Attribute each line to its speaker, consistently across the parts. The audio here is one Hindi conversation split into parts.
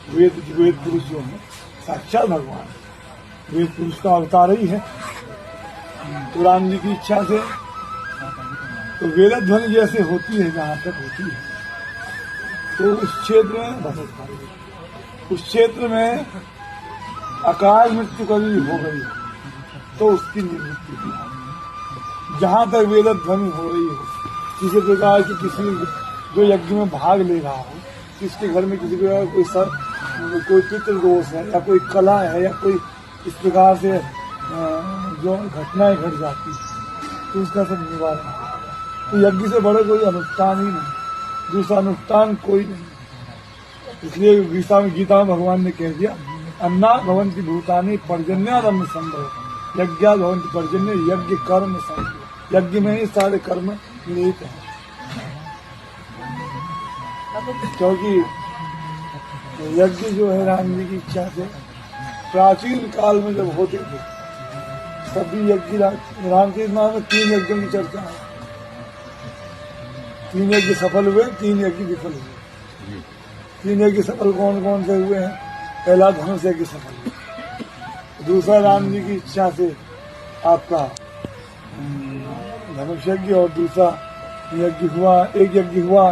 Speaker 1: वेद पुरुष जो है साक्षात भगवान, वेद पुरुष का अवतार ही है। तो राम जी की इच्छा से तो वेद ध्वनि जैसे होती है, जहाँ तक होती है, तो उस क्षेत्र में अकाल मृत्यु कभी हो गई तो उसकी निवृत्ति की। जहाँ तक वेद ध्वनि हो रही हो, किसी प्रकार की किसी जो यज्ञ में भाग ले रहा हो, किसके घर में किसी प्रकार कोई पितृ दोष है या कोई कला है या कोई इस प्रकार से जो घटनाएं घट जाती है, तो उसका सब निवारण है। तो यज्ञ से बड़े कोई अनुष्ठान ही नहीं, दूसरा अनुष्ठान कोई नहीं। इसलिए गीता में भगवान ने कह दिया, अन्ना भवन्ति भूतानि पर्जन्याद अन्न संभव, यज्ञा भवन्ति पर्जन्य, यज्ञ कर्म संभव। यज्ञ में ही सारे कर्म निहित हैं। क्योंकि यज्ञ जो है राम जी की इच्छा से प्राचीन काल में जब होते थे, सभी यज्ञ रामचरित मानस में 3 यज्ञों की चर्चा है। 3 यज्ञ सफल हुए, 3 यज्ञ विफल हुए। 3 यज्ञ सफल कौन कौन से हुए हैं? पहला धनुष यज्ञ सफल हुआ, दूसरा राम जी की इच्छा से आपका धनुष यज्ञ, और दूसरा यज्ञ हुआ, एक यज्ञ हुआ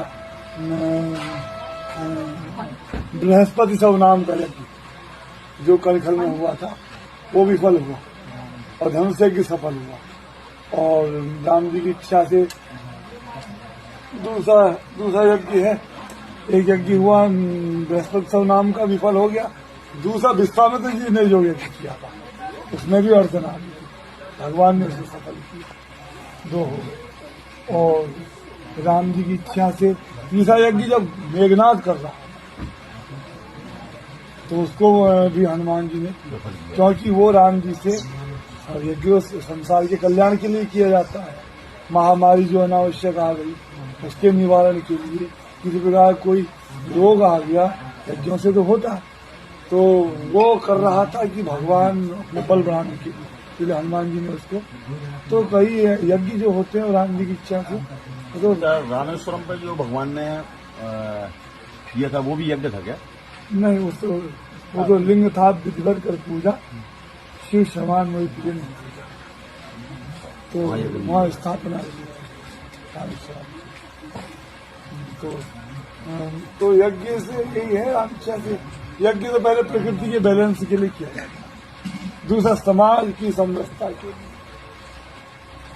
Speaker 1: बृहस्पति सब नाम का यज्ञ जो कलखल में हुआ था, वो विफल हुआ, और धनुष यज्ञ सफल हुआ। और राम जी की इच्छा से दूसरा यज्ञ है, एक यज्ञ हुआ बृहस्पति सब नाम का, विफल हो गया। दूसरा विश्वामित्र जी ने जो यज्ञ किया था, उसमें भी अड़चन आ गई, भगवान ने उसे सफल किया, 2 हो गए। और राम जी की इच्छा से तीसरा यज्ञ जब मेघनाद कर रहा, तो उसको भी हनुमान जी ने, क्योंकि वो राम जी से यज्ञ संसार के कल्याण के लिए किया जाता है। महामारी जो अनावश्यक आ गई, उसके निवारण के लिए, किसी प्रकार कोई रोग आ गया, यज्ञों से तो होता है, तो वो कर रहा था कि भगवान अपने बल बढ़ाने के लिए, इसलिए हनुमान जी ने उसको, तो कई यज्ञ जो होते हैं राम जी की इच्छा से। तो
Speaker 2: रामेश्वरम पे जो भगवान ने किया था, वो भी यज्ञ था क्या?
Speaker 1: नहीं, वो तो लिंग था, विधिवत कर पूजा, शिव समान वही लिंग पूजा, तो वहाँ स्थापना। तो यज्ञ से यही है इच्छा से। यज्ञ तो पहले प्रकृति के बैलेंस के लिए किया जाता है, दूसरा समाज की समरसता के लिए,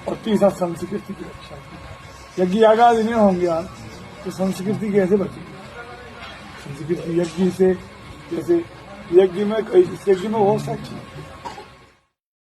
Speaker 1: और तीसरा संस्कृति की रक्षा के लिए। यज्ञ आगाज नहीं होंगे आज तो संस्कृति कैसे बचेगी? संस्कृति यज्ञ से, जैसे यज्ञ में बहुत सा चीज